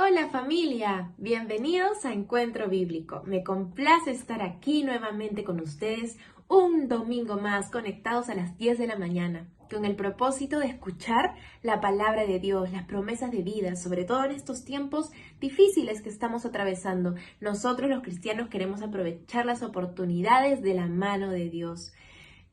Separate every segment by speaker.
Speaker 1: Hola familia, bienvenidos a Encuentro Bíblico. Me complace estar aquí nuevamente con ustedes un domingo más conectados a las 10 de la mañana con el propósito de escuchar la palabra de Dios, las promesas de vida, sobre todo en estos tiempos difíciles que estamos atravesando. Nosotros los cristianos queremos aprovechar las oportunidades de la mano de Dios.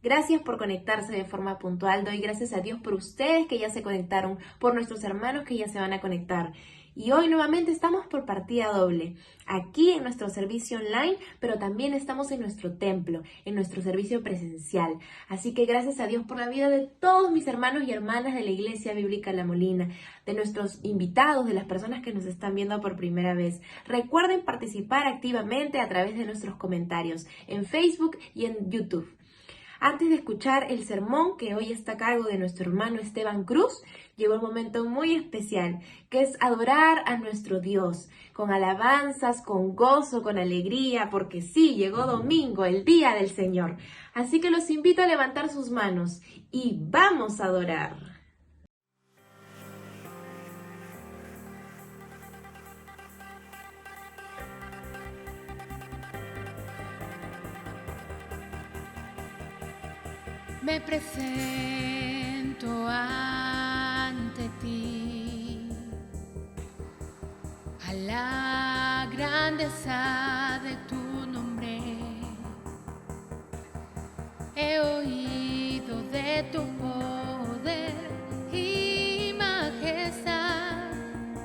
Speaker 1: Gracias por conectarse de forma puntual. Doy gracias a Dios por ustedes que ya se conectaron, por nuestros hermanos que ya se van a conectar. Y hoy nuevamente estamos por partida doble, aquí en nuestro servicio online, pero también estamos en nuestro templo, en nuestro servicio presencial. Así que gracias a Dios por la vida de todos mis hermanos y hermanas de la Iglesia Bíblica La Molina, de nuestros invitados, de las personas que nos están viendo por primera vez. Recuerden participar activamente a través de nuestros comentarios en Facebook y en YouTube. Antes de escuchar el sermón que hoy está a cargo de nuestro hermano Esteban Cruz, llegó un momento muy especial, que es adorar a nuestro Dios, con alabanzas, con gozo, con alegría, porque sí, llegó domingo, el día del Señor. Así que los invito a levantar sus manos y vamos a adorar.
Speaker 2: Me presento ante ti, a la grandeza de tu nombre. He oído de tu poder y majestad,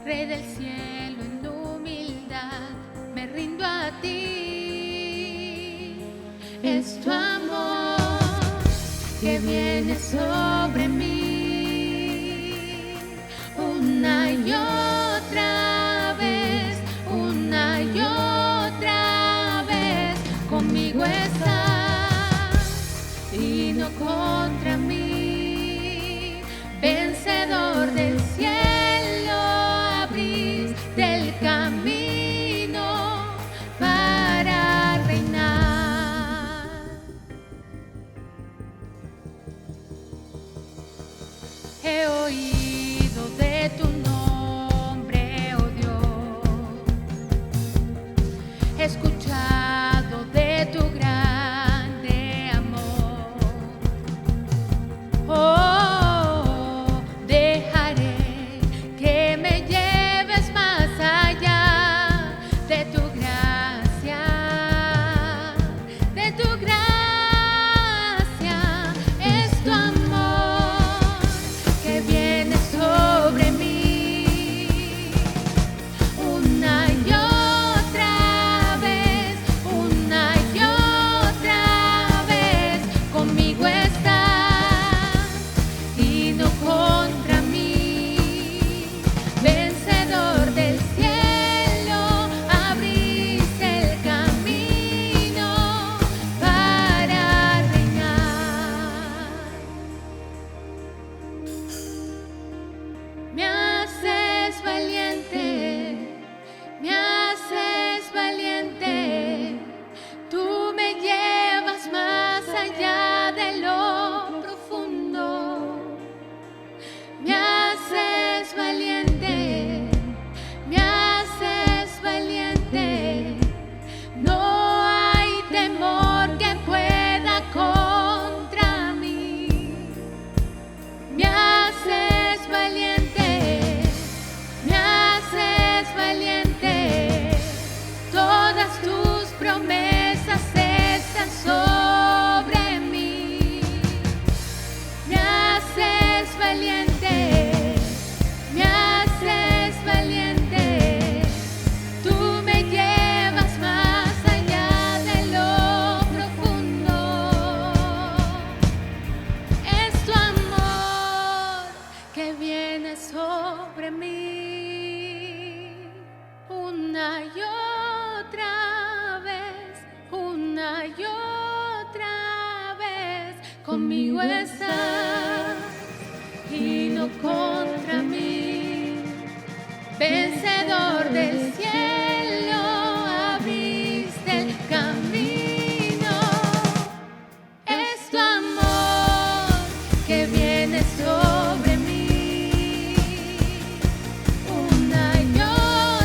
Speaker 2: Rey del cielo, en humildad me rindo a ti. Es tu amor que viene sobre mí una y otra vez, una y otra vez. Conmigo estás y no contra mí, vencedor del cielo, abriste el camino para reinar. He oído de tu nombre, oh Dios, he escuchado de tu grande amor. Oh, dejaré que me lleves más allá de tu gracia, de tu gracia. Es tu amor que viene sobre mí una y otra vez, una y otra vez. Conmigo estás y no contra mí, vencedor del cielo, abriste el camino para reinar. Me haces valiente, me haces valiente. Tú me llevas más allá de lo profundo. Me haces valiente, me haces valiente. No hay temor que pueda contra mí. Me haces valiente, me haces valiente. Todas tus promesas están sobre mí. Me haces valiente, me haces valiente. Tú me llevas más allá de lo profundo. Es tu amor que viene sobre mí una y otra vez, una y otra vez. Conmigo estás y no contra mí, vencedor del cielo, abriste el camino. Es tu amor que viene sobre mí una y otra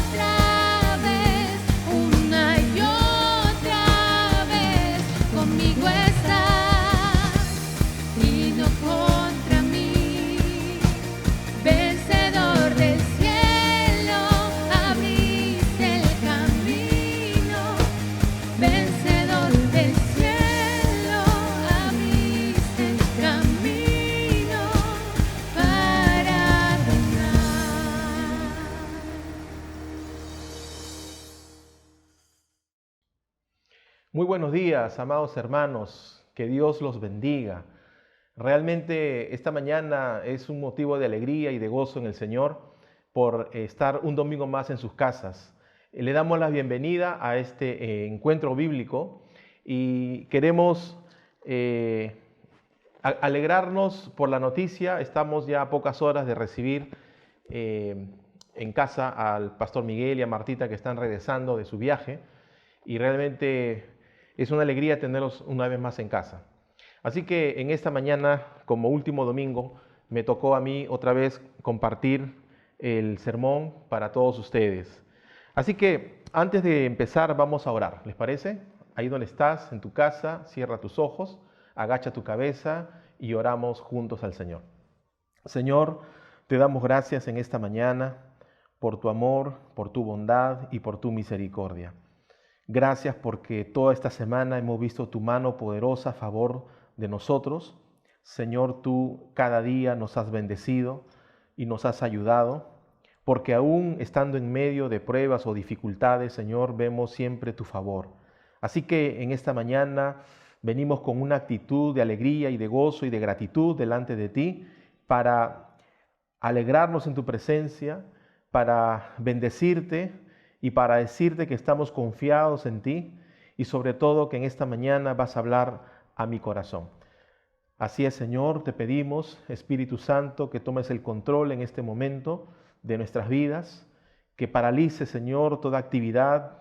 Speaker 3: Muy buenos días, amados hermanos, que Dios los bendiga. Realmente esta mañana es un motivo de alegría y de gozo en el Señor por estar un domingo más en sus casas. Le damos la bienvenida a este encuentro bíblico y queremos alegrarnos por la noticia. Estamos ya a pocas horas de recibir en casa al pastor Miguel y a Martita, que están regresando de su viaje, y realmente es una alegría tenerlos una vez más en casa. Así que en esta mañana, como último domingo, me tocó a mí otra vez compartir el sermón para todos ustedes. Así que antes de empezar vamos a orar, ¿les parece? Ahí donde estás, en tu casa, cierra tus ojos, agacha tu cabeza y oramos juntos al Señor. Señor, te damos gracias en esta mañana por tu amor, por tu bondad y por tu misericordia. Gracias porque toda esta semana hemos visto tu mano poderosa a favor de nosotros. Señor, tú cada día nos has bendecido y nos has ayudado, porque aún estando en medio de pruebas o dificultades, Señor, vemos siempre tu favor. Así que en esta mañana venimos con una actitud de alegría y de gozo y de gratitud delante de ti para alegrarnos en tu presencia, para bendecirte y para decirte que estamos confiados en ti y sobre todo que en esta mañana vas a hablar a mi corazón. Así es, Señor, te pedimos, Espíritu Santo, que tomes el control en este momento de nuestras vidas, que paralice, Señor, toda actividad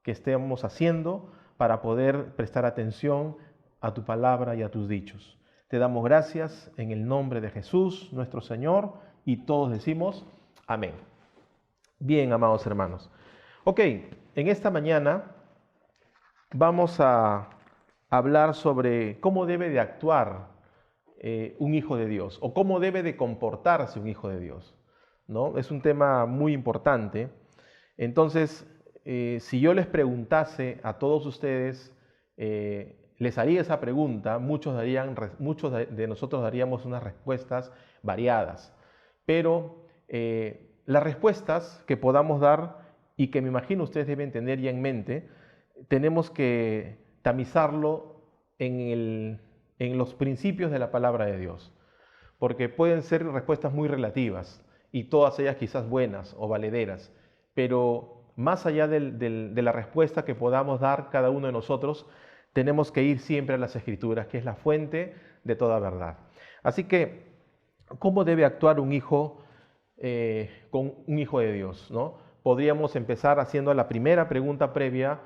Speaker 3: que estemos haciendo para poder prestar atención a tu palabra y a tus dichos. Te damos gracias en el nombre de Jesús, nuestro Señor, y todos decimos amén. Bien, amados hermanos. Ok, en esta mañana vamos a hablar sobre cómo debe de actuar un hijo de Dios o cómo debe de comportarse un hijo de Dios, ¿no? Es un tema muy importante. Entonces, si yo les preguntase a todos ustedes, les haría esa pregunta, muchos de nosotros daríamos unas respuestas variadas, pero las respuestas que podamos dar y que me imagino ustedes deben tener ya en mente, tenemos que tamizarlo en los principios de la palabra de Dios, porque pueden ser respuestas muy relativas y todas ellas quizás buenas o valederas, pero más allá de la respuesta que podamos dar cada uno de nosotros, tenemos que ir siempre a las Escrituras, que es la fuente de toda verdad. Así que, ¿cómo debe actuar un hijo con un hijo de Dios, ¿no? Podríamos empezar haciendo la primera pregunta previa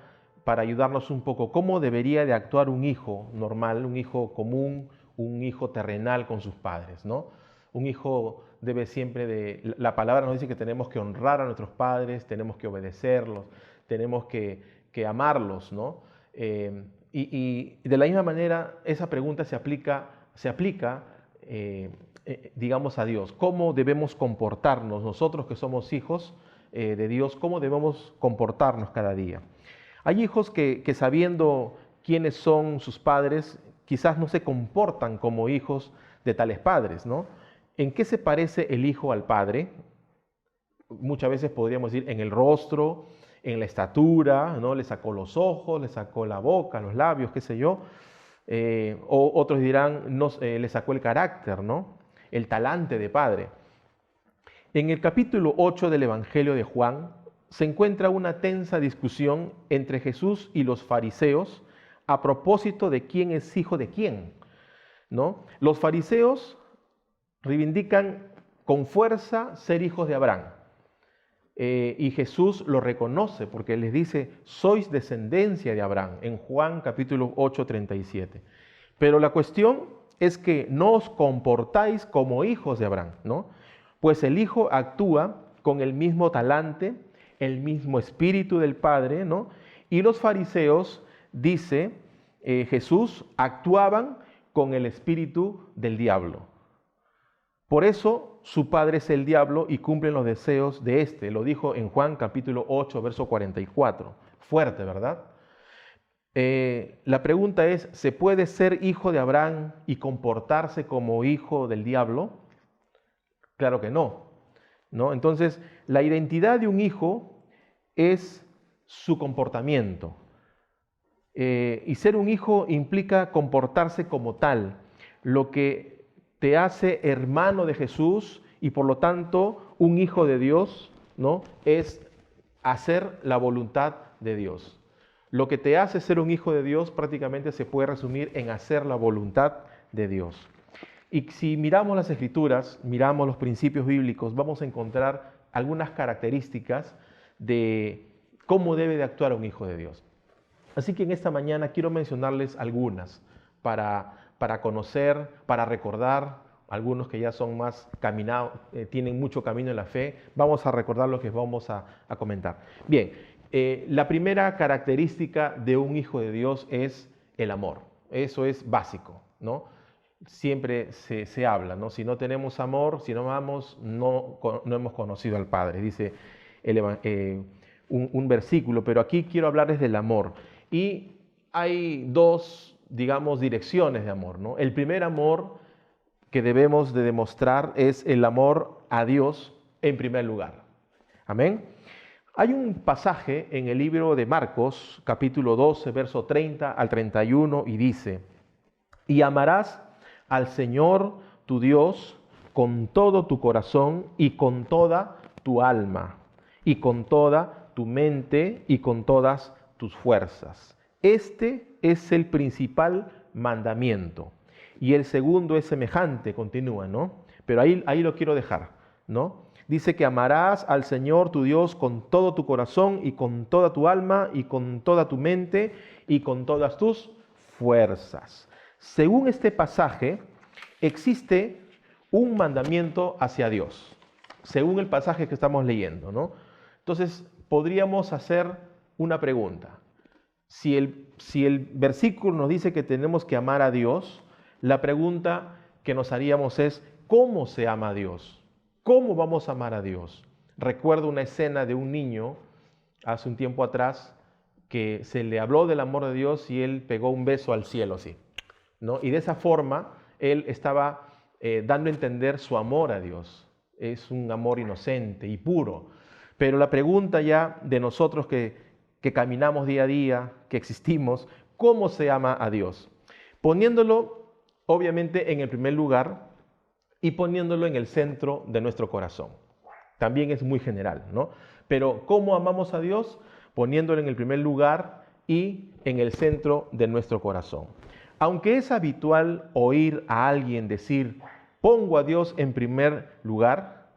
Speaker 3: para ayudarnos un poco. ¿Cómo debería de actuar un hijo normal, un hijo común, un hijo terrenal con sus padres, ¿no? Un hijo debe siempre la palabra nos dice que tenemos que honrar a nuestros padres, tenemos que obedecerlos, tenemos que amarlos, ¿no? Y de la misma manera esa pregunta se aplica digamos, a Dios. ¿Cómo debemos comportarnos nosotros que somos hijos de Dios? ¿Cómo debemos comportarnos cada día? Hay hijos que sabiendo quiénes son sus padres, quizás no se comportan como hijos de tales padres, ¿no? ¿En qué se parece el hijo al padre? Muchas veces podríamos decir en el rostro, en la estatura, ¿no? Le sacó los ojos, le sacó la boca, los labios, qué sé yo. O otros dirán, no, le sacó el carácter, ¿no? El talante de padre. En el capítulo 8 del Evangelio de Juan se encuentra una tensa discusión entre Jesús y los fariseos a propósito de quién es hijo de quién, ¿no? Los fariseos reivindican con fuerza ser hijos de Abraham. Y Jesús lo reconoce porque les dice, sois descendencia de Abraham, en Juan capítulo 8, 37. Pero la cuestión es que no os comportáis como hijos de Abraham, ¿no? Pues el hijo actúa con el mismo talante, el mismo espíritu del Padre, ¿no? Y los fariseos, dice Jesús, actuaban con el espíritu del diablo. Por eso su padre es el diablo y cumplen los deseos de éste. Lo dijo en Juan capítulo 8, verso 44. Fuerte, ¿verdad? La pregunta es, ¿se puede ser hijo de Abraham y comportarse como hijo del diablo? Claro que no, ¿no? Entonces, la identidad de un hijo es su comportamiento. Y ser un hijo implica comportarse como tal, lo que te hace hermano de Jesús y por lo tanto un hijo de Dios, ¿no? Es hacer la voluntad de Dios. Lo que te hace ser un hijo de Dios prácticamente se puede resumir en hacer la voluntad de Dios. Y si miramos las Escrituras, miramos los principios bíblicos, vamos a encontrar algunas características de cómo debe de actuar un hijo de Dios. Así que en esta mañana quiero mencionarles algunas para conocer, para recordar, algunos que ya son más caminados, tienen mucho camino en la fe. Vamos a recordar lo que vamos a comentar. Bien, la primera característica de un hijo de Dios es el amor. Eso es básico, ¿no? Siempre se habla, ¿no? Si no tenemos amor, si no amamos, no hemos conocido al Padre, dice un versículo, pero aquí quiero hablarles del amor. Y hay dos, digamos, direcciones de amor, ¿no? El primer amor que debemos de demostrar es el amor a Dios en primer lugar. Amén. Hay un pasaje en el libro de Marcos, capítulo 12, verso 30 al 31, y dice: y amarás al Señor tu Dios con todo tu corazón y con toda tu alma y con toda tu mente y con todas tus fuerzas. Este es el principal mandamiento. Y el segundo es semejante, continúa, ¿no? Pero ahí lo quiero dejar, ¿no? Dice que amarás al Señor tu Dios con todo tu corazón y con toda tu alma y con toda tu mente y con todas tus fuerzas. Según este pasaje, existe un mandamiento hacia Dios, según el pasaje que estamos leyendo, ¿no? Entonces, podríamos hacer una pregunta. Si el versículo nos dice que tenemos que amar a Dios, la pregunta que nos haríamos es: ¿cómo se ama a Dios? ¿Cómo vamos a amar a Dios? Recuerdo una escena de un niño hace un tiempo atrás que se le habló del amor de Dios y él pegó un beso al cielo, así, ¿no? Y de esa forma él estaba dando a entender su amor a Dios. Es un amor inocente y puro. Pero la pregunta ya de nosotros que caminamos día a día, que existimos, ¿cómo se ama a Dios? Poniéndolo obviamente en el primer lugar y poniéndolo en el centro de nuestro corazón. También es muy general, ¿no? Pero ¿cómo amamos a Dios? Poniéndolo en el primer lugar y en el centro de nuestro corazón. Aunque es habitual oír a alguien decir: pongo a Dios en primer lugar,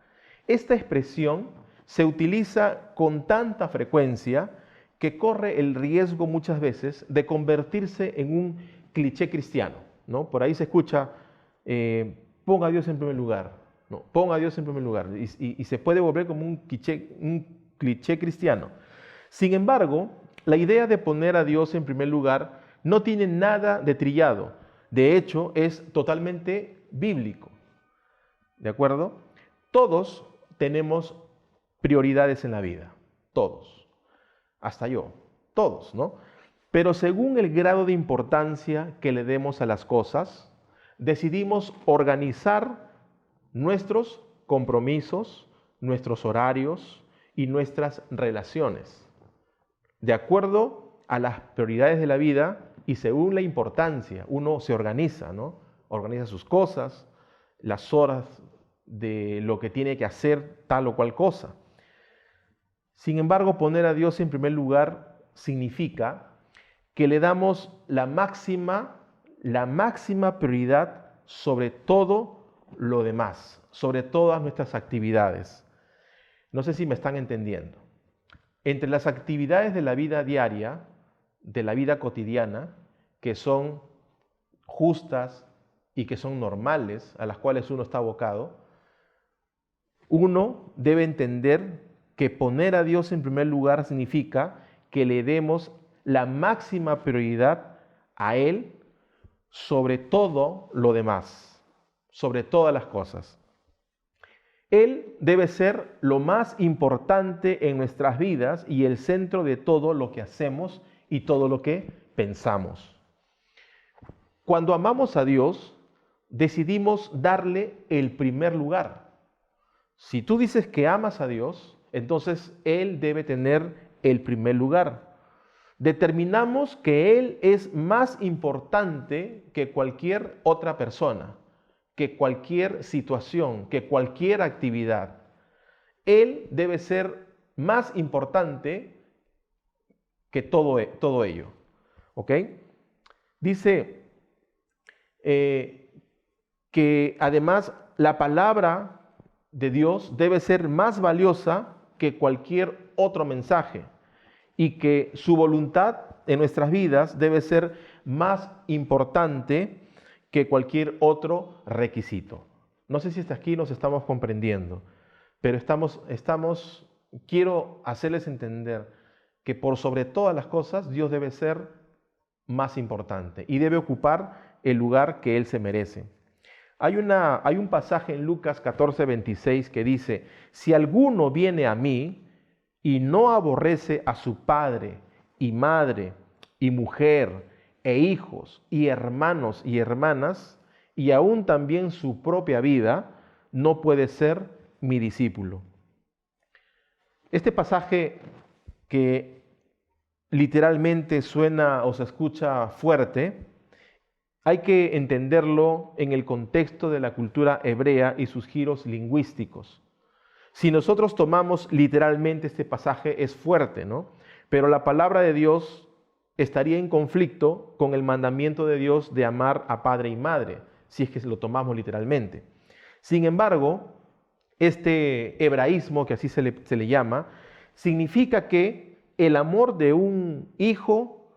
Speaker 3: esta expresión se utiliza con tanta frecuencia que corre el riesgo muchas veces de convertirse en un cliché cristiano, ¿no? Por ahí se escucha: ponga a Dios en primer lugar, ¿no? Ponga a Dios en primer lugar, y se puede volver como un cliché cristiano. Sin embargo, la idea de poner a Dios en primer lugar no tiene nada de trillado. De hecho, es totalmente bíblico. ¿De acuerdo? Todos tenemos prioridades en la vida. Todos. Hasta yo. Todos, ¿no? Pero según el grado de importancia que le demos a las cosas, decidimos organizar nuestros compromisos, nuestros horarios y nuestras relaciones de acuerdo a las prioridades de la vida y según la importancia. Uno se organiza, ¿no? Organiza sus cosas, las horas de lo que tiene que hacer tal o cual cosa. Sin embargo, poner a Dios en primer lugar significa que le damos la máxima prioridad sobre todo lo demás, sobre todas nuestras actividades. No sé si me están entendiendo. Entre las actividades de la vida diaria, de la vida cotidiana, que son justas y que son normales, a las cuales uno está abocado, uno debe entender que poner a Dios en primer lugar significa que le demos la máxima prioridad a Él sobre todo lo demás, sobre todas las cosas. Él debe ser lo más importante en nuestras vidas y el centro de todo lo que hacemos y todo lo que pensamos. Cuando amamos a Dios, decidimos darle el primer lugar. Si tú dices que amas a Dios, entonces Él debe tener el primer lugar. Determinamos que Él es más importante que cualquier otra persona, que cualquier situación, que cualquier actividad. Él debe ser más importante que todo ello. ¿Ok? Dice que además la palabra de Dios debe ser más valiosa que cualquier otro mensaje y que su voluntad en nuestras vidas debe ser más importante que cualquier otro requisito. No sé si hasta aquí nos estamos comprendiendo, pero quiero hacerles entender que por sobre todas las cosas Dios debe ser más importante y debe ocupar el lugar que Él se merece. Hay un pasaje en Lucas 14:26 que dice: si alguno viene a mí y no aborrece a su padre y madre y mujer e hijos y hermanos y hermanas y aún también su propia vida, no puede ser mi discípulo. Este pasaje, que literalmente suena o se escucha fuerte, hay que entenderlo en el contexto de la cultura hebrea y sus giros lingüísticos. Si nosotros tomamos literalmente este pasaje es fuerte, ¿no? Pero la palabra de Dios estaría en conflicto con el mandamiento de Dios de amar a padre y madre, si es que lo tomamos literalmente. Sin embargo, este hebraísmo, que así se le llama, significa que el amor de un hijo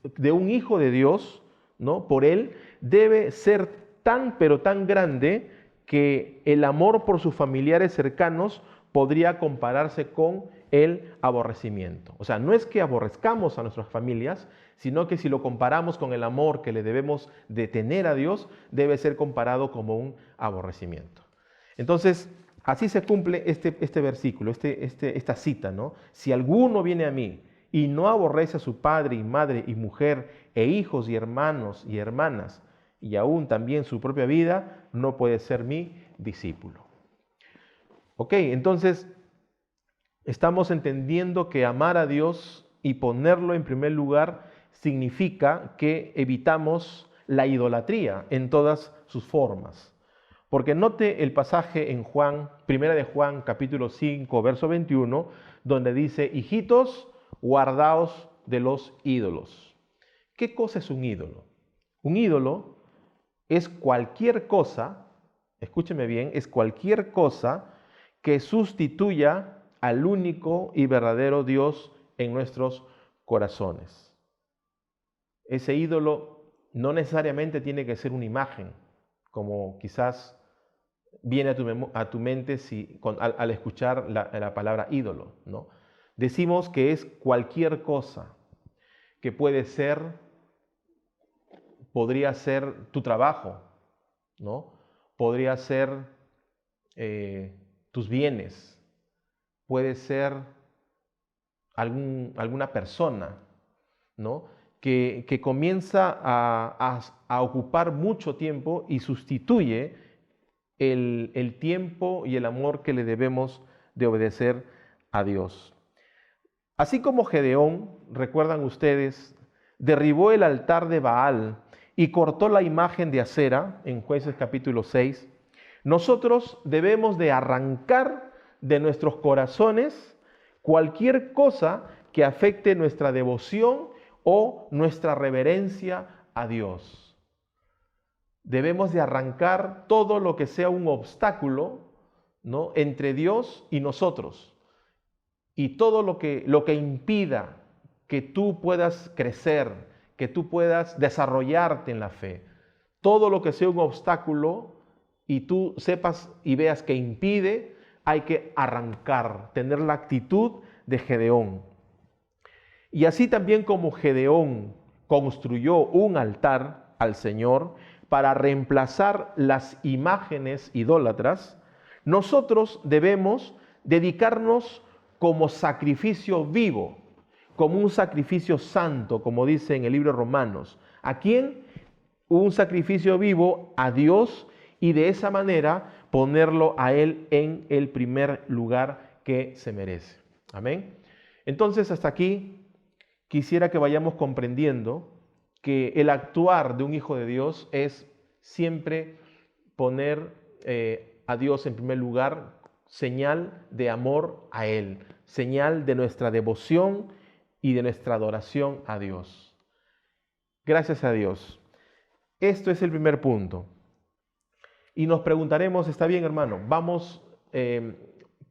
Speaker 3: de Dios, ¿no?, por él, debe ser tan, pero tan grande que el amor por sus familiares cercanos podría compararse con el aborrecimiento. O sea, no es que aborrezcamos a nuestras familias, sino que si lo comparamos con el amor que le debemos de tener a Dios, debe ser comparado como un aborrecimiento. Entonces, así se cumple este versículo, esta cita, ¿no? Si alguno viene a mí y no aborrece a su padre y madre y mujer e hijos y hermanos y hermanas, y aún también su propia vida, no puede ser mi discípulo. Ok, entonces estamos entendiendo que amar a Dios y ponerlo en primer lugar significa que evitamos la idolatría en todas sus formas. Porque note el pasaje en Primera de Juan, capítulo 5, verso 21, donde dice: hijitos, guardaos de los ídolos. ¿Qué cosa es un ídolo? Un ídolo es cualquier cosa, escúcheme bien, es cualquier cosa que sustituya al único y verdadero Dios en nuestros corazones. Ese ídolo no necesariamente tiene que ser una imagen, como quizás viene a tu mente al escuchar la palabra ídolo, ¿no? Decimos que es cualquier cosa que podría ser tu trabajo, ¿no? Podría ser tus bienes, puede ser alguna persona, ¿no?, que comienza a ocupar mucho tiempo y sustituye el tiempo y el amor que le debemos de obedecer a Dios. Así como Gedeón, recuerdan ustedes, derribó el altar de Baal y cortó la imagen de Acera en Jueces capítulo 6, nosotros debemos de arrancar de nuestros corazones cualquier cosa que afecte nuestra devoción o nuestra reverencia a Dios. Debemos de arrancar todo lo que sea un obstáculo, ¿no?, entre Dios y nosotros, y todo lo que impida que tú puedas crecer, que tú puedas desarrollarte en la fe. Todo lo que sea un obstáculo y tú sepas y veas que impide, hay que arrancar, tener la actitud de Gedeón. Y así también como Gedeón construyó un altar al Señor para reemplazar las imágenes idólatras, nosotros debemos dedicarnos como sacrificio vivo, como un sacrificio santo, como dice en el libro de Romanos. ¿A quién? Un sacrificio vivo a Dios, y de esa manera ponerlo a Él en el primer lugar que se merece. Amén. Entonces, hasta aquí quisiera que vayamos comprendiendo que el actuar de un hijo de Dios es siempre poner a Dios en primer lugar, señal de amor a Él, señal de nuestra devoción y de nuestra adoración a Dios. Gracias a Dios. Esto es el primer punto. Y nos preguntaremos, está bien, hermano, vamos,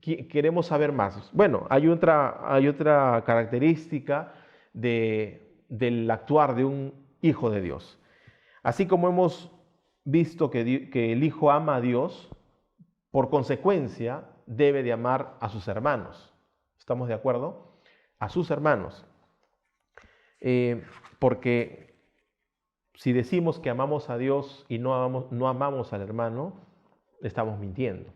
Speaker 3: queremos saber más. Bueno, hay otra característica del actuar de un hijo de Dios. Así como hemos visto que el hijo ama a Dios, por consecuencia debe de amar a sus hermanos. ¿Estamos de acuerdo? A sus hermanos. Porque si decimos que amamos a Dios y no amamos al hermano, estamos mintiendo,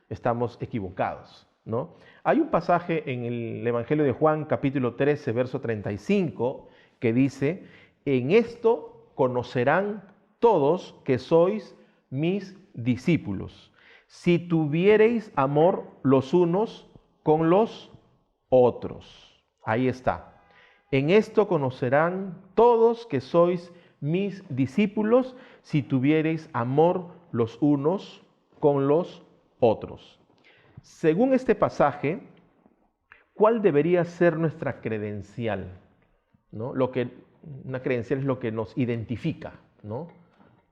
Speaker 3: estamos equivocados, ¿no? Hay un pasaje en el Evangelio de Juan, capítulo 13, verso 35, que dice: en esto conocerán todos que sois mis discípulos, si tuviereis amor los unos con los otros. Ahí está. En esto conocerán todos que sois mis discípulos, si tuviereis amor los unos con los otros. Según este pasaje, ¿cuál debería ser nuestra credencial? ¿No? Una credencial es lo que nos identifica, ¿no?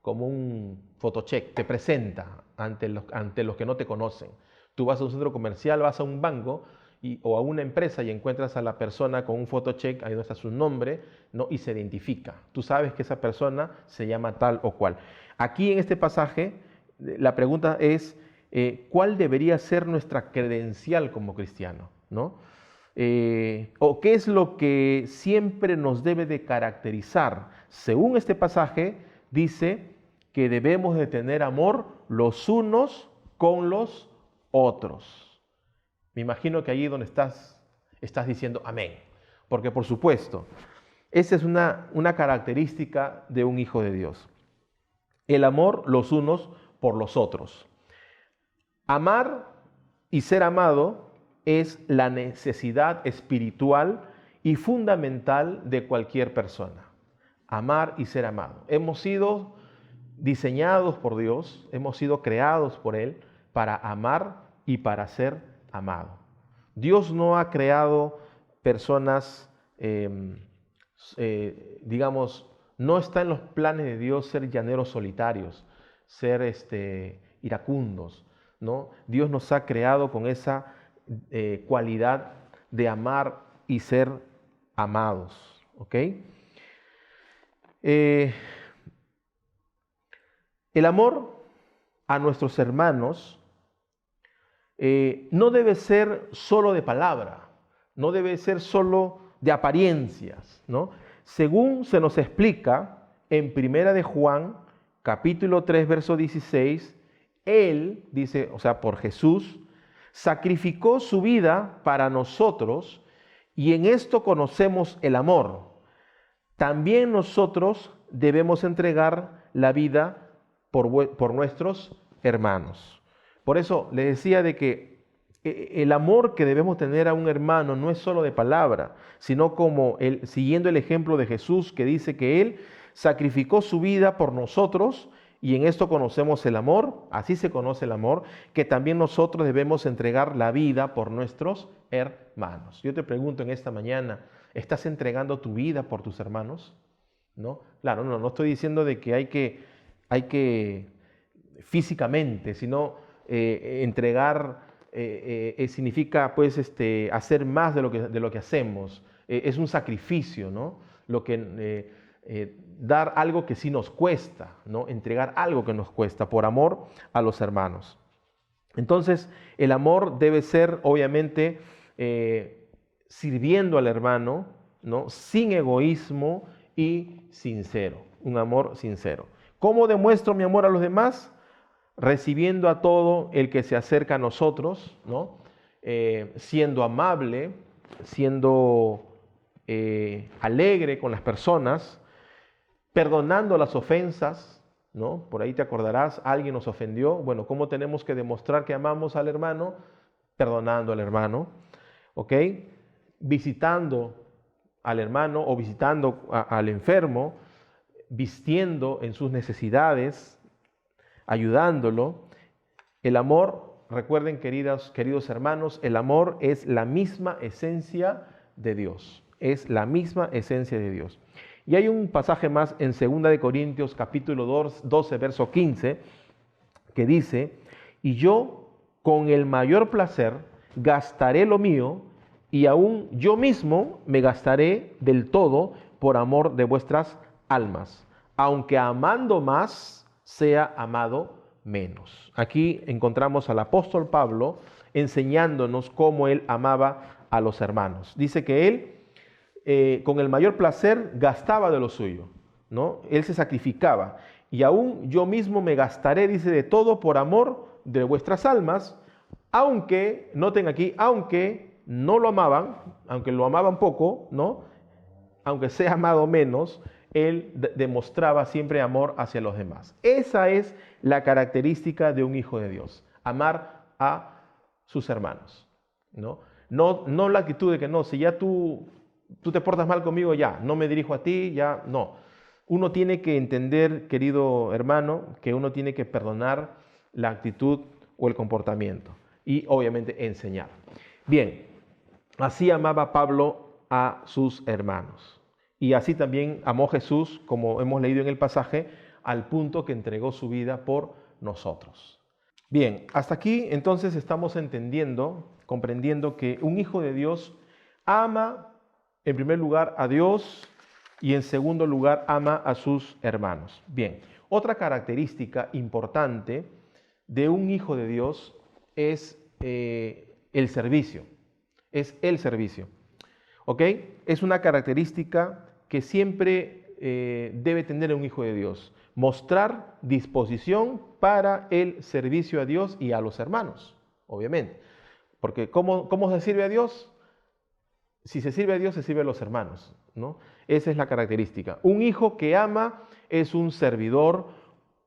Speaker 3: Como un photocheck, te presenta ante los que no te conocen. Tú vas a un centro comercial, vas a un banco o a una empresa y encuentras a la persona con un photocheck, ahí donde está su nombre, ¿no? Y se identifica. Tú sabes que esa persona se llama tal o cual. Aquí en este pasaje, la pregunta es, ¿cuál debería ser nuestra credencial como cristiano? ¿No? ¿O qué es lo que siempre nos debe de caracterizar? Según este pasaje, dice que debemos de tener amor los unos con los otros. Me imagino que allí donde estás diciendo amén. Porque por supuesto, esa es una característica de un hijo de Dios. El amor los unos por los otros. Amar y ser amado es la necesidad espiritual y fundamental de cualquier persona. Amar y ser amado. Hemos sido diseñados por Dios, hemos sido creados por Él para amar y para ser amado. Dios no ha creado personas, digamos, no está en los planes de Dios ser llaneros solitarios, ser iracundos, ¿no? Dios nos ha creado con esa cualidad de amar y ser amados, ¿ok? El amor a nuestros hermanos no debe ser solo de palabra, no debe ser solo de apariencias, ¿no? Según se nos explica en Primera de Juan, capítulo 3, verso 16, Él, dice, o sea, por Jesús, sacrificó su vida para nosotros y en esto conocemos el amor. También nosotros debemos entregar la vida por nuestros hermanos. Por eso les decía de que el amor que debemos tener a un hermano no es solo de palabra, sino como siguiendo el ejemplo de Jesús, que dice que Él sacrificó su vida por nosotros y en esto conocemos el amor, así se conoce el amor, que también nosotros debemos entregar la vida por nuestros hermanos. Yo te pregunto en esta mañana, ¿estás entregando tu vida por tus hermanos? ¿No? Claro, no estoy diciendo de que hay que físicamente, sino entregar significa pues hacer más de lo que hacemos. Es un sacrificio, ¿no? Dar algo que sí nos cuesta, ¿no? Entregar algo que nos cuesta por amor a los hermanos. Entonces, el amor debe ser, obviamente, sirviendo al hermano, ¿no? Sin egoísmo y sincero. Un amor sincero. ¿Cómo demuestro mi amor a los demás? Recibiendo a todo el que se acerca a nosotros, ¿no? Siendo amable, siendo alegre con las personas, perdonando las ofensas, ¿no? Por ahí te acordarás, alguien nos ofendió. Bueno, ¿cómo tenemos que demostrar que amamos al hermano? Perdonando al hermano, ¿ok? Visitando al hermano o visitando al enfermo, vistiendo en sus necesidades, ayudándolo. El amor, recuerden queridos hermanos, el amor es la misma esencia de Dios. Es la misma esencia de Dios. Y hay un pasaje más en 2 Corintios capítulo 12, verso 15, que dice: y yo con el mayor placer gastaré lo mío, y aún yo mismo me gastaré del todo por amor de vuestras almas, aunque amando más, sea amado menos. Aquí encontramos al apóstol Pablo enseñándonos cómo él amaba a los hermanos. Dice que él, con el mayor placer, gastaba de lo suyo, ¿no? Él se sacrificaba. Y aún yo mismo me gastaré, dice, de todo por amor de vuestras almas, aunque, noten aquí, aunque no lo amaban, aunque lo amaban poco, ¿no? Aunque sea amado menos, él demostraba siempre amor hacia los demás. Esa es la característica de un hijo de Dios, amar a sus hermanos, ¿no? No la actitud de que no, si ya tú te portas mal conmigo, ya, no me dirijo a ti, ya, no. Uno tiene que entender, querido hermano, que uno tiene que perdonar la actitud o el comportamiento y obviamente enseñar. Bien, así amaba Pablo a sus hermanos. Y así también amó Jesús, como hemos leído en el pasaje, al punto que entregó su vida por nosotros. Bien, hasta aquí entonces estamos entendiendo, comprendiendo que un hijo de Dios ama en primer lugar a Dios y en segundo lugar ama a sus hermanos. Bien, otra característica importante de un hijo de Dios es el servicio. Es el servicio. ¿Ok? Es una característica que siempre debe tener un hijo de Dios. Mostrar disposición para el servicio a Dios y a los hermanos, obviamente. Porque ¿cómo se sirve a Dios? Si se sirve a Dios, se sirve a los hermanos, ¿no? Esa es la característica. Un hijo que ama es un servidor,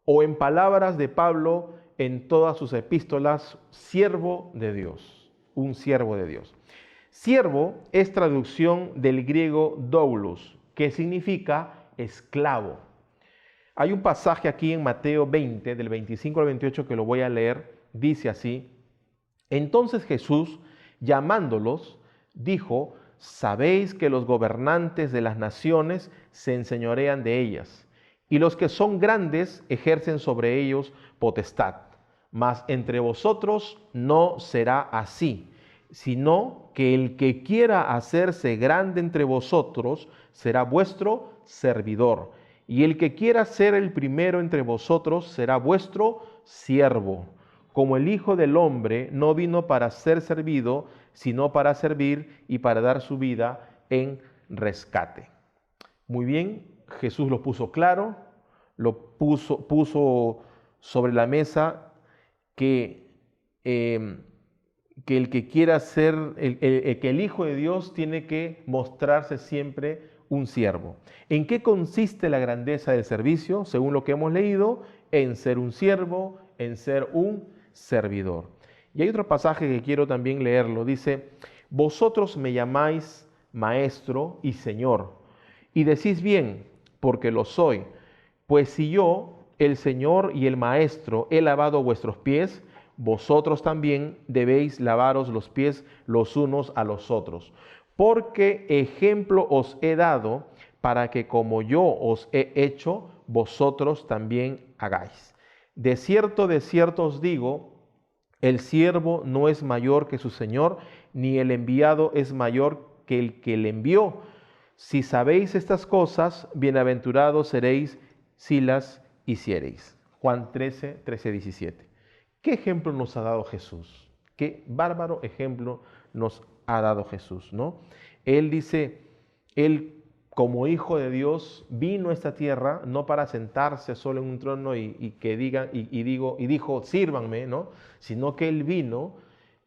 Speaker 3: o en palabras de Pablo en todas sus epístolas, siervo de Dios. Un siervo de Dios. Siervo es traducción del griego doulos, que significa esclavo. Hay un pasaje aquí en Mateo 20, del 25 al 28, que lo voy a leer. Dice así: entonces Jesús, llamándolos, dijo: sabéis que los gobernantes de las naciones se enseñorean de ellas, y los que son grandes ejercen sobre ellos potestad. Mas entre vosotros no será así, sino que el que quiera hacerse grande entre vosotros será vuestro servidor, y el que quiera ser el primero entre vosotros será vuestro siervo. Como el Hijo del Hombre no vino para ser servido, sino para servir y para dar su vida en rescate. Muy bien, Jesús lo puso claro, lo puso sobre la mesa, que el que quiera ser, que el Hijo de Dios tiene que mostrarse siempre un siervo. ¿En qué consiste la grandeza del servicio? Según lo que hemos leído, en ser un siervo, en ser un servidor. Y hay otro pasaje que quiero también leerlo. Dice: vosotros me llamáis maestro y señor, y decís bien, porque lo soy. Pues si yo, el Señor y el Maestro, he lavado vuestros pies, vosotros también debéis lavaros los pies los unos a los otros. Porque ejemplo os he dado, para que como yo os he hecho, vosotros también hagáis. De cierto os digo, el siervo no es mayor que su Señor, ni el enviado es mayor que el que le envió. Si sabéis estas cosas, bienaventurados seréis si las hiciereis. Juan 13, 17. ¿Qué ejemplo nos ha dado Jesús? Qué bárbaro ejemplo nos ha dado Jesús, ¿no? Él dice, él como hijo de Dios vino a esta tierra no para sentarse solo en un trono y dijo, sírvanme, ¿no? Sino que él vino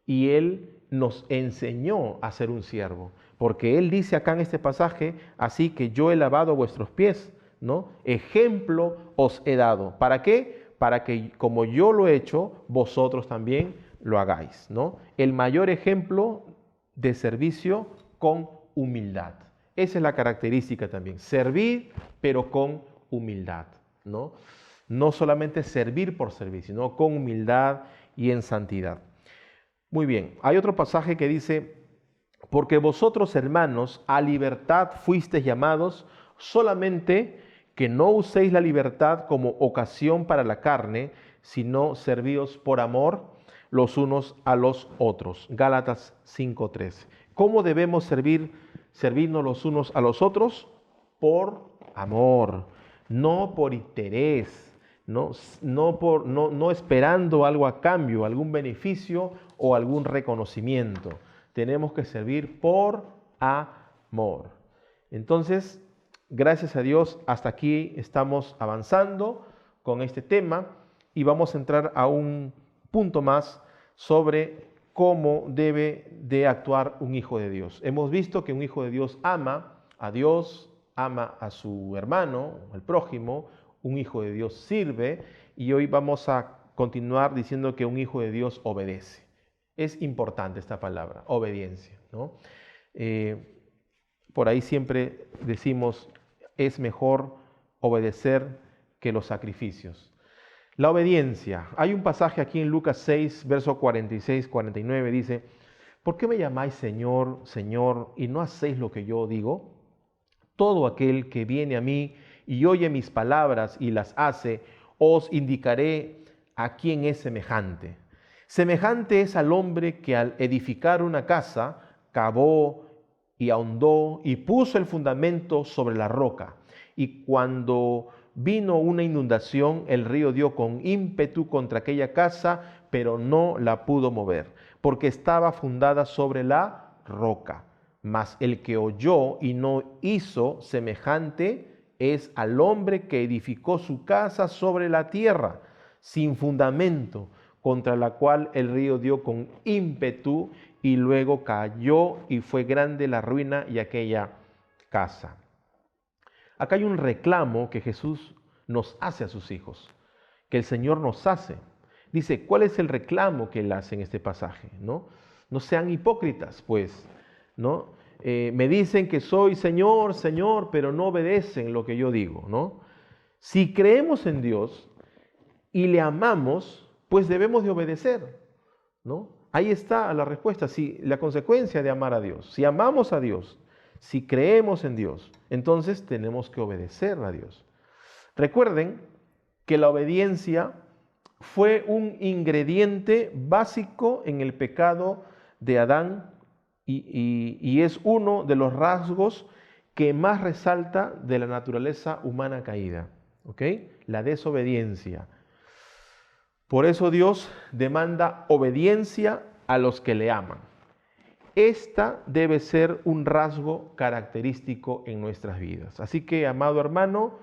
Speaker 3: y él nos enseñó a ser un siervo. Porque él dice acá en este pasaje, así que yo he lavado vuestros pies, ¿no? Ejemplo os he dado. ¿Para qué? Para que como yo lo he hecho, vosotros también lo hagáis, ¿no? El mayor ejemplo de servicio con humildad. Esa es la característica también. Servir, pero con humildad, ¿no? No solamente servir por servir, sino con humildad y en santidad. Muy bien, hay otro pasaje que dice, porque vosotros, hermanos, a libertad fuisteis llamados, solamente que no uséis la libertad como ocasión para la carne, sino servíos por amor los unos a los otros. Gálatas 5:13. ¿Cómo debemos servirnos los unos a los otros? Por amor, no por interés, no esperando algo a cambio, algún beneficio o algún reconocimiento. Tenemos que servir por amor. Entonces, gracias a Dios, hasta aquí estamos avanzando con este tema y vamos a entrar a un punto más sobre cómo debe de actuar un hijo de Dios. Hemos visto que un hijo de Dios ama a Dios, ama a su hermano, al prójimo. Un hijo de Dios sirve, y hoy vamos a continuar diciendo que un hijo de Dios obedece. Es importante esta palabra, obediencia, ¿no? Por ahí siempre decimos, es mejor obedecer que los sacrificios. La obediencia. Hay un pasaje aquí en Lucas 6, verso 46-49, dice, ¿por qué me llamáis Señor, Señor, y no hacéis lo que yo digo? Todo aquel que viene a mí y oye mis palabras y las hace, os indicaré a quién es semejante. Semejante es al hombre que al edificar una casa, cavó y ahondó y puso el fundamento sobre la roca. Y cuando vino una inundación, el río dio con ímpetu contra aquella casa, pero no la pudo mover, porque estaba fundada sobre la roca. Mas el que oyó y no hizo, semejante es al hombre que edificó su casa sobre la tierra, sin fundamento, contra la cual el río dio con ímpetu y luego cayó, y fue grande la ruina y aquella casa. Acá hay un reclamo que Jesús nos hace a sus hijos, que el Señor nos hace. Dice, ¿cuál es el reclamo que Él hace en este pasaje? No sean hipócritas, pues, ¿no? Me dicen que soy Señor, Señor, pero no obedecen lo que yo digo, ¿no? Si creemos en Dios y le amamos, pues debemos de obedecer, ¿no? Ahí está la respuesta, la consecuencia de amar a Dios. Si amamos a Dios, si creemos en Dios, entonces tenemos que obedecer a Dios. Recuerden que la obediencia fue un ingrediente básico en el pecado de Adán y es uno de los rasgos que más resalta de la naturaleza humana caída, ¿ok? La desobediencia. Por eso Dios demanda obediencia a los que le aman. Esta debe ser un rasgo característico en nuestras vidas. Así que, amado hermano,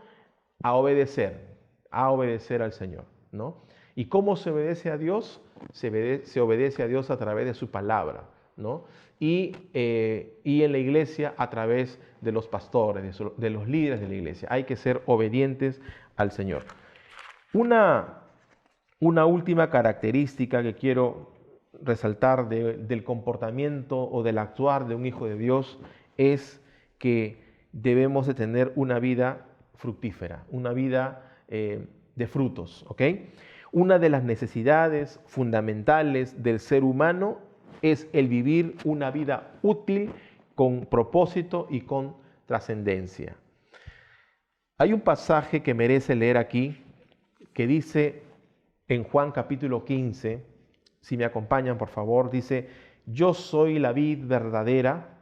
Speaker 3: a obedecer al Señor, ¿no? ¿Y cómo se obedece a Dios? Se obedece a Dios a través de su palabra, ¿no? Y en la iglesia a través de los pastores, de los líderes de la iglesia. Hay que ser obedientes al Señor. Una última característica que quiero resaltar del comportamiento o del actuar de un hijo de Dios es que debemos de tener una vida fructífera, una vida de frutos, ¿ok? Una de las necesidades fundamentales del ser humano es el vivir una vida útil, con propósito y con trascendencia. Hay un pasaje que merece leer aquí, que dice en Juan capítulo 15, si me acompañan por favor, dice, yo soy la vid verdadera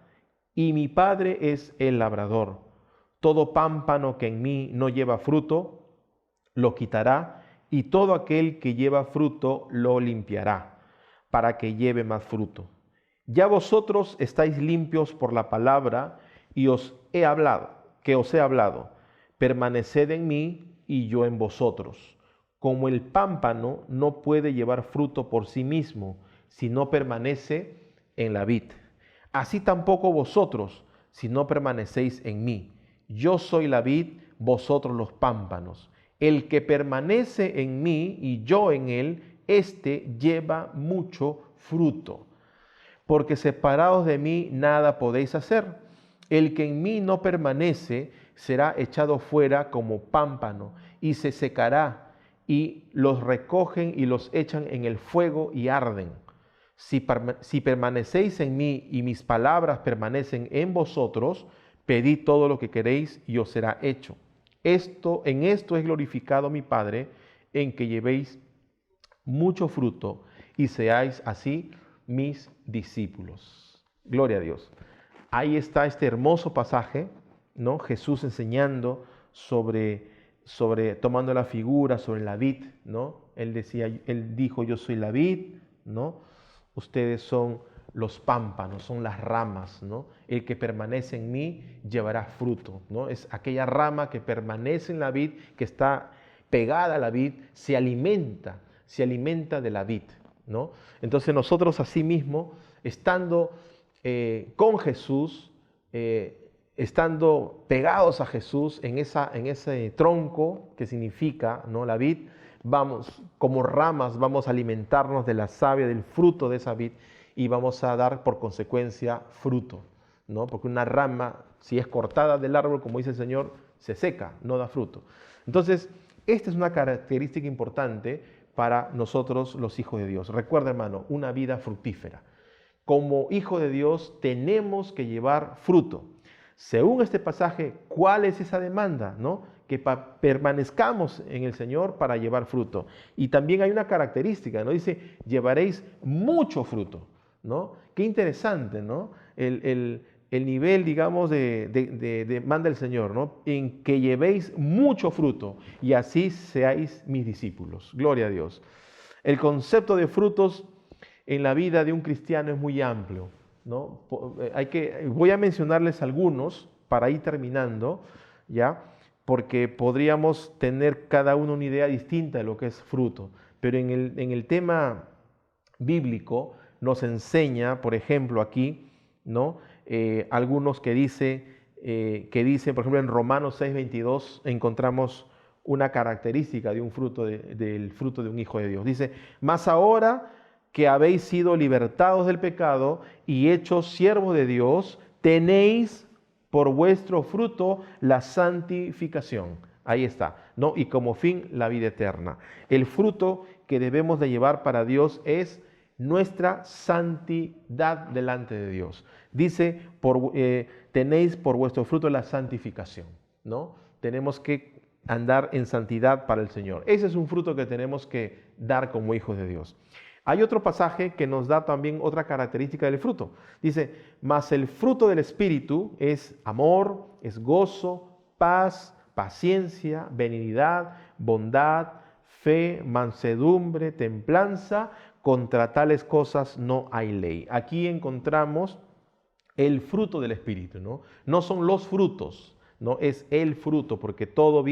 Speaker 3: y mi Padre es el labrador. Todo pámpano que en mí no lleva fruto, lo quitará, y todo aquel que lleva fruto lo limpiará, para que lleve más fruto. Ya vosotros estáis limpios por la palabra que os he hablado. Permaneced en mí y yo en vosotros. Como el pámpano no puede llevar fruto por sí mismo, si no permanece en la vid. Así tampoco vosotros, si no permanecéis en mí. Yo soy la vid, vosotros los pámpanos. El que permanece en mí y yo en él, éste lleva mucho fruto. Porque separados de mí nada podéis hacer. El que en mí no permanece será echado fuera como pámpano y se secará, y los recogen y los echan en el fuego y arden. Si permanecéis en mí y mis palabras permanecen en vosotros, pedid todo lo que queréis y os será hecho. En esto es glorificado mi Padre, en que llevéis mucho fruto y seáis así mis discípulos. Gloria a Dios. Ahí está este hermoso pasaje, ¿no? Jesús enseñando sobre tomando la figura sobre la vid, ¿no? Él dijo, yo soy la vid, ¿no? Ustedes son los pámpanos, son las ramas, ¿no? El que permanece en mí llevará fruto, ¿no? Es aquella rama que permanece en la vid, que está pegada a la vid, se alimenta de la vid, ¿no? Entonces nosotros asimismo, estando con Jesús, estando pegados a Jesús en ese tronco que significa, ¿no?, la vid, vamos como ramas, vamos a alimentarnos de la savia, del fruto de esa vid, y vamos a dar por consecuencia fruto, ¿no? Porque una rama, si es cortada del árbol, como dice el Señor, se seca, no da fruto. Entonces, esta es una característica importante para nosotros los hijos de Dios. Recuerda, hermano, una vida fructífera. Como hijo de Dios tenemos que llevar fruto. Según este pasaje, ¿cuál es esa demanda, ¿no? Que permanezcamos en el Señor para llevar fruto. Y también hay una característica, ¿no? Dice, llevaréis mucho fruto, ¿no? Qué interesante, ¿no? El nivel, digamos, de demanda del Señor, ¿no? En que llevéis mucho fruto y así seáis mis discípulos. Gloria a Dios. El concepto de frutos en la vida de un cristiano es muy amplio, ¿no? Voy a mencionarles algunos para ir terminando, ¿ya? Porque podríamos tener cada uno una idea distinta de lo que es fruto. Pero en el tema bíblico nos enseña, por ejemplo, aquí, ¿no? Algunos que dicen, por ejemplo, en Romanos 6:22 encontramos una característica de un fruto del fruto de un hijo de Dios. Dice, mas ahora que habéis sido libertados del pecado y hechos siervos de Dios, tenéis por vuestro fruto la santificación. Ahí está, ¿no? Y como fin, la vida eterna. El fruto que debemos de llevar para Dios es nuestra santidad delante de Dios. Dice, tenéis por vuestro fruto la santificación, ¿no? Tenemos que andar en santidad para el Señor. Ese es un fruto que tenemos que dar como hijos de Dios. Hay otro pasaje que nos da también otra característica del fruto. Dice, mas el fruto del Espíritu es amor, es gozo, paz, paciencia, benignidad, bondad, fe, mansedumbre, templanza. Contra tales cosas no hay ley. Aquí encontramos el fruto del Espíritu, ¿no? No son los frutos, no es el fruto, porque todo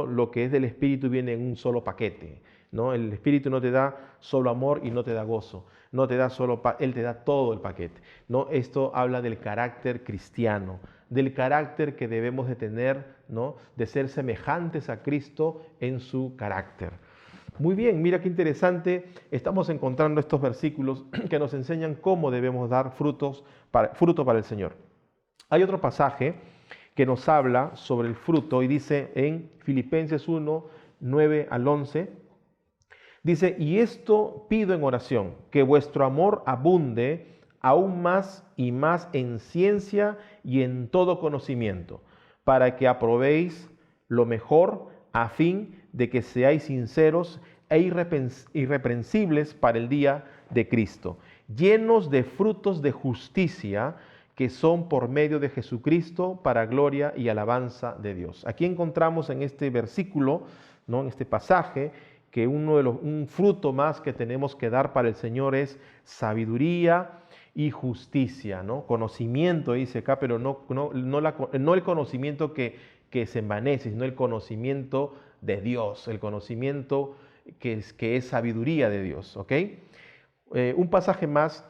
Speaker 3: lo que es del Espíritu viene en un solo paquete, ¿no? El Espíritu no te da solo amor y no te da gozo, no te da solo paz, Él te da todo el paquete, ¿no? Esto habla del carácter cristiano, del carácter que debemos de tener, ¿no? De ser semejantes a Cristo en su carácter. Muy bien, mira qué interesante, estamos encontrando estos versículos que nos enseñan cómo debemos dar fruto para el Señor. Hay otro pasaje que nos habla sobre el fruto y dice en Filipenses 1, 9 al 11, dice, y esto pido en oración, que vuestro amor abunde aún más y más en ciencia y en todo conocimiento, para que aprobéis lo mejor a fin de que seáis sinceros e irreprensibles para el día de Cristo, llenos de frutos de justicia que son por medio de Jesucristo para gloria y alabanza de Dios. Aquí encontramos en este versículo, ¿no?, en este pasaje, que un fruto más que tenemos que dar para el Señor es sabiduría y justicia, ¿no? Conocimiento, dice acá, pero no el conocimiento que se envanece, sino el conocimiento de Dios, el conocimiento que es sabiduría de Dios, ¿ok? Un pasaje más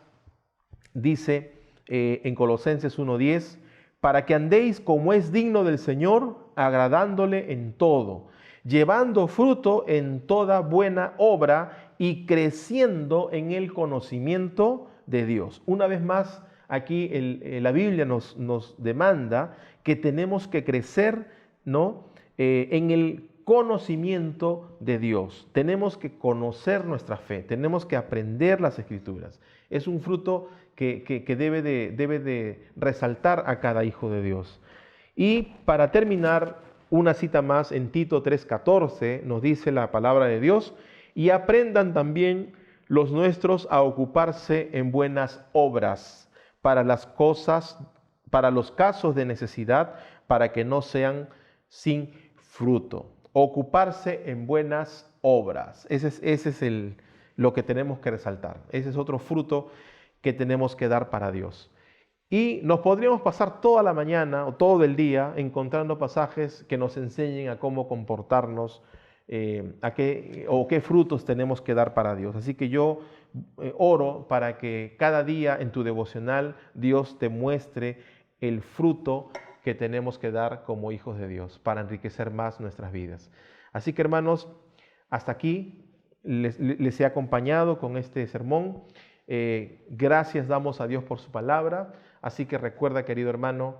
Speaker 3: dice en Colosenses 1:10, para que andéis como es digno del Señor, agradándole en todo, llevando fruto en toda buena obra y creciendo en el conocimiento de Dios. Una vez más, aquí la Biblia nos demanda que tenemos que crecer, ¿no? En el conocimiento de Dios. Tenemos que conocer nuestra fe, tenemos que aprender las Escrituras. Es un fruto que debe de resaltar a cada hijo de Dios. Y para terminar, una cita más en Tito 3:14 nos dice la palabra de Dios: y aprendan también los nuestros a ocuparse en buenas obras para los casos de necesidad, para que no sean sin fruto. Ocuparse en buenas obras. Ese es lo que tenemos que resaltar. Ese es otro fruto que tenemos que dar para Dios. Y nos podríamos pasar toda la mañana o todo el día encontrando pasajes que nos enseñen a cómo comportarnos, qué frutos tenemos que dar para Dios. Así que yo oro para que cada día en tu devocional Dios te muestre el fruto que tenemos que dar como hijos de Dios para enriquecer más nuestras vidas. Así que, hermanos, hasta aquí les he acompañado con este sermón. Gracias damos a Dios por su palabra. Así que recuerda, querido hermano,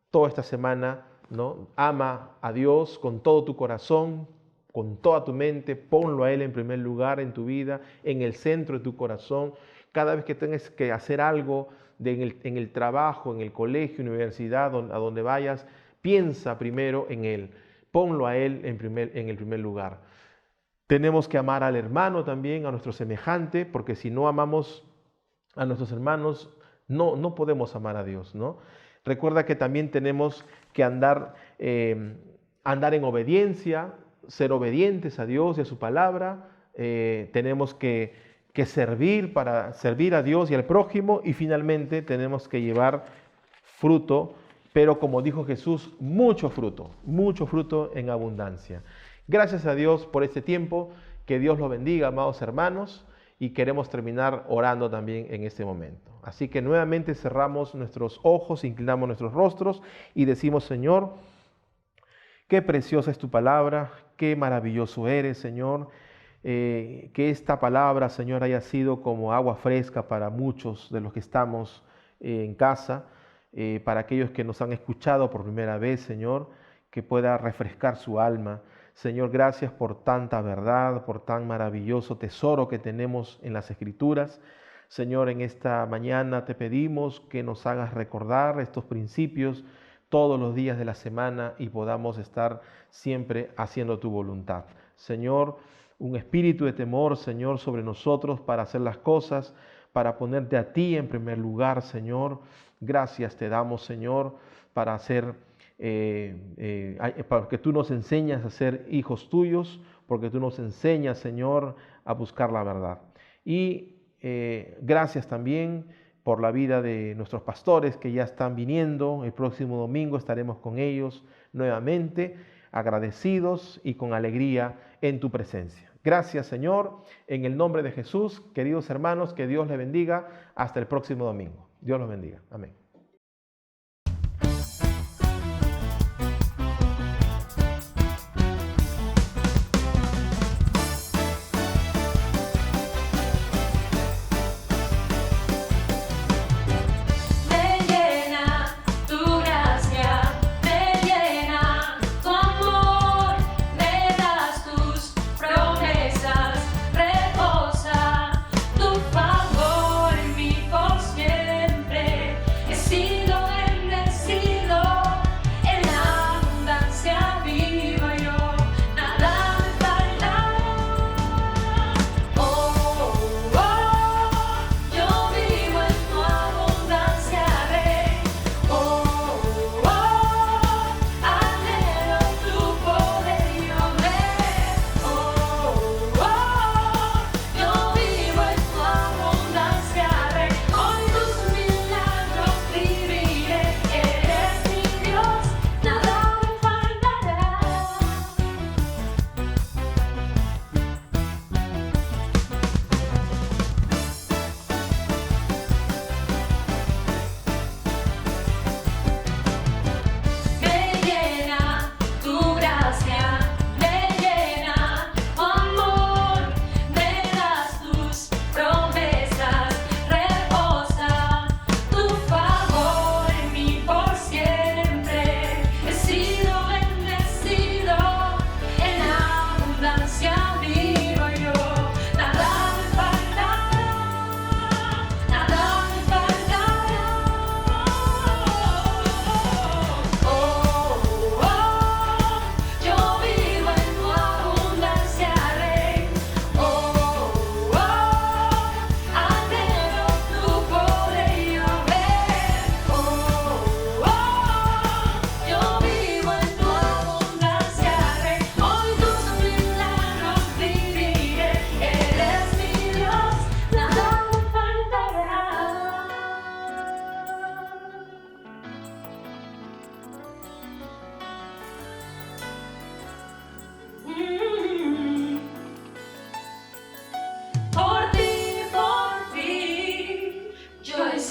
Speaker 3: toda esta semana, ¿no? Ama a Dios con todo tu corazón, con toda tu mente. Ponlo a Él en primer lugar en tu vida, en el centro de tu corazón. Cada vez que tengas que hacer algo en el trabajo, en el colegio, universidad, a donde vayas, piensa primero en Él. Ponlo a Él en el primer lugar. Tenemos que amar al hermano también, a nuestro semejante, porque si no amamos a nuestros hermanos, no podemos amar a Dios, ¿no? Recuerda que también tenemos que andar en obediencia, ser obedientes a Dios y a su palabra. Tenemos que servir para servir a Dios y al prójimo, y finalmente tenemos que llevar fruto, pero como dijo Jesús, mucho fruto en abundancia. Gracias a Dios por este tiempo, que Dios los bendiga, amados hermanos, y queremos terminar orando también en este momento. Así que nuevamente cerramos nuestros ojos, inclinamos nuestros rostros y decimos: Señor, qué preciosa es tu palabra, qué maravilloso eres, Señor. Que esta palabra, Señor, haya sido como agua fresca para muchos de los que estamos en casa, para aquellos que nos han escuchado por primera vez, Señor, que pueda refrescar su alma. Señor, gracias por tanta verdad, por tan maravilloso tesoro que tenemos en las Escrituras. Señor, en esta mañana te pedimos que nos hagas recordar estos principios todos los días de la semana y podamos estar siempre haciendo tu voluntad. Señor, un espíritu de temor, Señor, sobre nosotros para hacer las cosas, para ponerte a ti en primer lugar, Señor. Gracias te damos, Señor, porque tú nos enseñas a ser hijos tuyos, porque tú nos enseñas, Señor, a buscar la verdad. Y gracias también por la vida de nuestros pastores que ya están viniendo. El próximo domingo estaremos con ellos nuevamente, agradecidos y con alegría en tu presencia. Gracias, Señor, en el nombre de Jesús. Queridos hermanos, que Dios les bendiga. Hasta el próximo domingo. Dios los bendiga. Amén.
Speaker 2: Es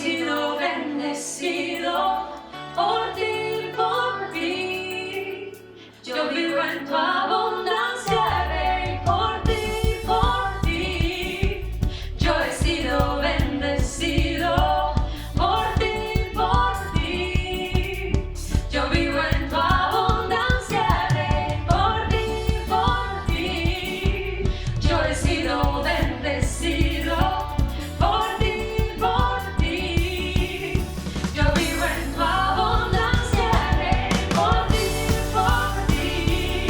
Speaker 2: sido bendecido por ti, por ti. Yo vivo en tu abundancia, Rey, por ti, por ti. Yo he sido bendecido por ti, por ti. Yo vivo en tu abundancia, Rey, por ti, por ti. Yo he sido bendecido por ti, por ti. Yo vivo en tu abundancia, Rey, por ti, por ti.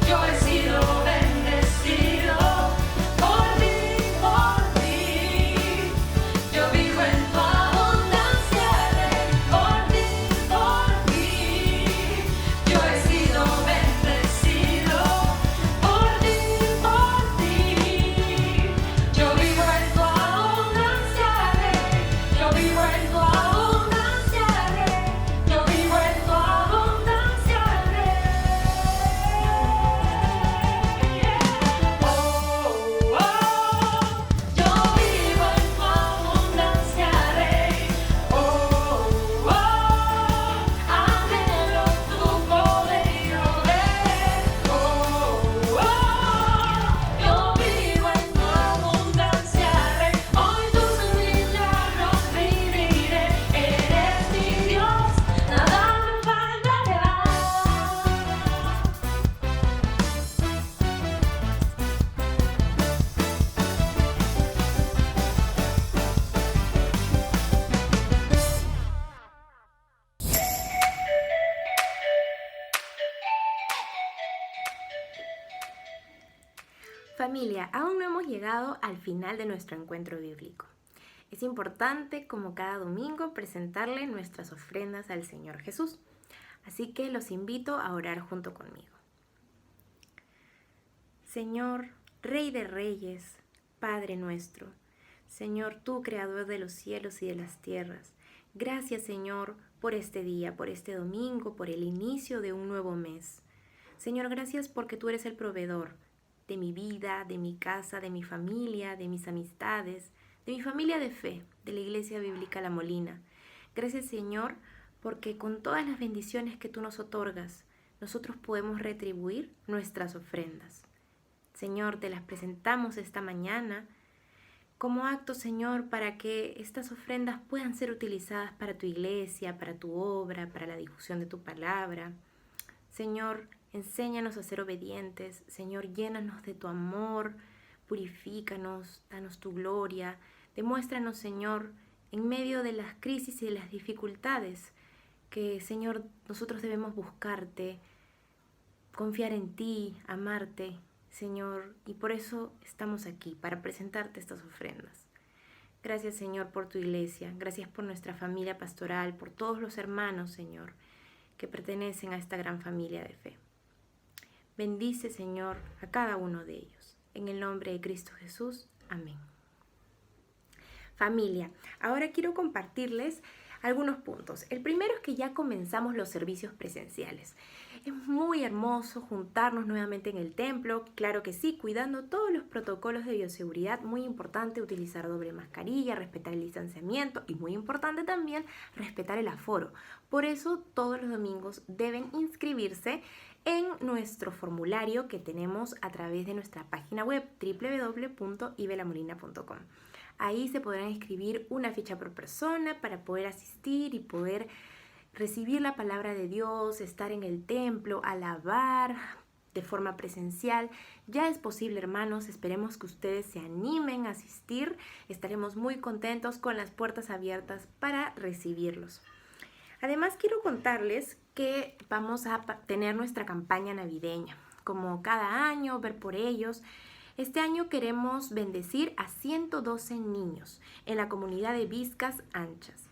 Speaker 2: Yo he sido bendecido por ti, por ti. Yo vivo en tu abundancia, Rey, por ti, por ti. Yo he sido bendecido por ti, por ti. Yo vivo en tu abundancia, Rey. Yo vivo en tu abundancia, Rey. Yo vivo en tu abundancia, Rey. Oh, oh. Yo vivo en tu abundancia, Rey. Oh, oh. Anhelo tu poder y ver. Oh, oh. Yo vivo en tu abundancia, Rey. Hoy tus milagros viviré. Eres mi Dios, nada me faltará.
Speaker 1: Familia, aún no hemos llegado al final de nuestro encuentro bíblico. Es importante, como cada domingo, presentarle nuestras ofrendas al Señor Jesús. Así que los invito a orar junto conmigo. Señor, Rey de Reyes, Padre nuestro, Señor, tú, Creador de los cielos y de las tierras, gracias, Señor, por este día, por este domingo, por el inicio de un nuevo mes. Señor, gracias porque tú eres el proveedor de mi vida, de mi casa, de mi familia, de mis amistades, de mi familia de fe, de la Iglesia Bíblica La Molina. Gracias, Señor, porque con todas las bendiciones que tú nos otorgas, nosotros podemos retribuir nuestras ofrendas. Señor, te las presentamos esta mañana como acto, Señor, para que estas ofrendas puedan ser utilizadas para tu iglesia, para tu obra, para la difusión de tu palabra. Señor, enséñanos a ser obedientes. Señor, llénanos de tu amor, purifícanos, danos tu gloria. Demuéstranos, Señor, en medio de las crisis y de las dificultades, que, Señor, nosotros debemos buscarte, confiar en ti, amarte, Señor, y por eso estamos aquí, para presentarte estas ofrendas. Gracias, Señor, por tu iglesia. Gracias por nuestra familia pastoral, por todos los hermanos, Señor, que pertenecen a esta gran familia de fe. Bendice, Señor, a cada uno de ellos. En el nombre de Cristo Jesús. Amén. Familia, ahora quiero compartirles algunos puntos. El primero es que ya comenzamos los servicios presenciales. Es muy hermoso juntarnos nuevamente en el templo, claro que sí, cuidando todos los protocolos de bioseguridad. Muy importante utilizar doble mascarilla, respetar el distanciamiento y muy importante también respetar el aforo. Por eso todos los domingos deben inscribirse en nuestro formulario que tenemos a través de nuestra página web www.ibelamolina.com. Ahí se podrán escribir una ficha por persona para poder asistir y poder recibir la palabra de Dios, estar en el templo, alabar de forma presencial. Ya es posible, hermanos, esperemos que ustedes se animen a asistir. Estaremos muy contentos con las puertas abiertas para recibirlos. Además, quiero contarles que vamos a tener nuestra campaña navideña. Como cada año, ver por ellos. Este año queremos bendecir a 112 niños en la comunidad de Vizcas Anchas.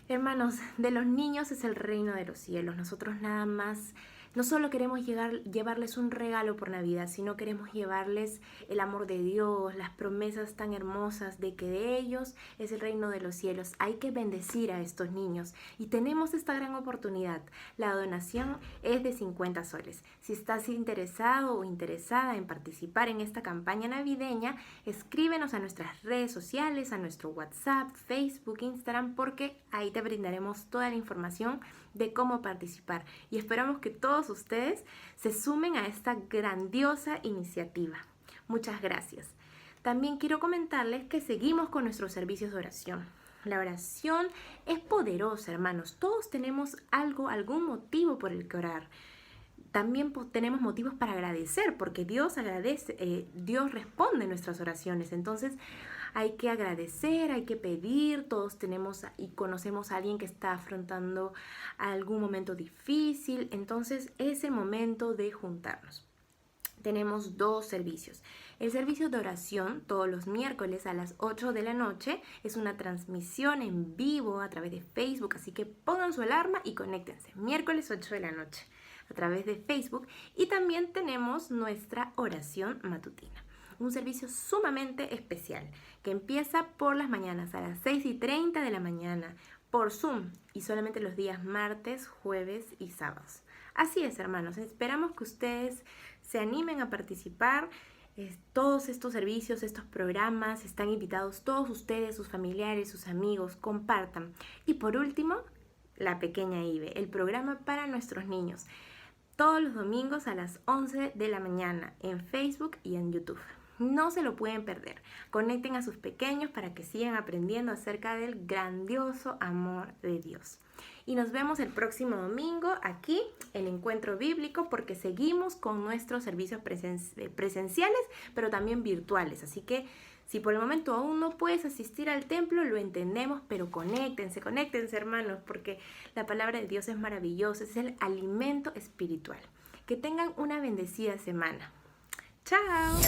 Speaker 1: Hermanos, de los niños es el reino de los cielos. Nosotros nada más No solo queremos llevarles un regalo por Navidad, sino queremos llevarles el amor de Dios, las promesas tan hermosas de que de ellos es el reino de los cielos. Hay que bendecir a estos niños y tenemos esta gran oportunidad. La donación es de 50 soles. Si estás interesado o interesada en participar en esta campaña navideña, escríbenos a nuestras redes sociales, a nuestro WhatsApp, Facebook, Instagram, porque ahí te brindaremos toda la información de cómo participar y esperamos que todos ustedes se sumen a esta grandiosa iniciativa. Muchas gracias. También quiero comentarles que seguimos con nuestros servicios de oración. La oración es poderosa, hermanos. Todos tenemos algún motivo por el que orar. También tenemos motivos para agradecer, porque Dios agradece, Dios responde nuestras oraciones. Entonces hay que agradecer, hay que pedir. Todos tenemos y conocemos a alguien que está afrontando algún momento difícil. Entonces es el momento de juntarnos. Tenemos 2 servicios. El servicio de oración todos los miércoles a las 8 de la noche es una transmisión en vivo a través de Facebook, así que pongan su alarma y conéctense. Miércoles 8 de la noche a través de Facebook. Y también tenemos nuestra oración matutina, un servicio sumamente especial que empieza por las mañanas a las 6:30 de la mañana por Zoom y solamente los días martes, jueves y sábados. Así es, hermanos, esperamos que ustedes se animen a participar. Todos estos servicios, estos programas, están invitados todos ustedes, sus familiares, sus amigos, compartan. Y por último, La Pequeña Ibe, el programa para nuestros niños, todos los domingos a las 11 de la mañana en Facebook y en YouTube. No se lo pueden perder. Conecten a sus pequeños para que sigan aprendiendo acerca del grandioso amor de Dios. Y nos vemos el próximo domingo aquí en Encuentro Bíblico, porque seguimos con nuestros servicios presenciales, pero también virtuales. Así que si por el momento aún no puedes asistir al templo, lo entendemos, pero conéctense hermanos, porque la palabra de Dios es maravillosa, es el alimento espiritual. Que tengan una bendecida semana. ¡Chao!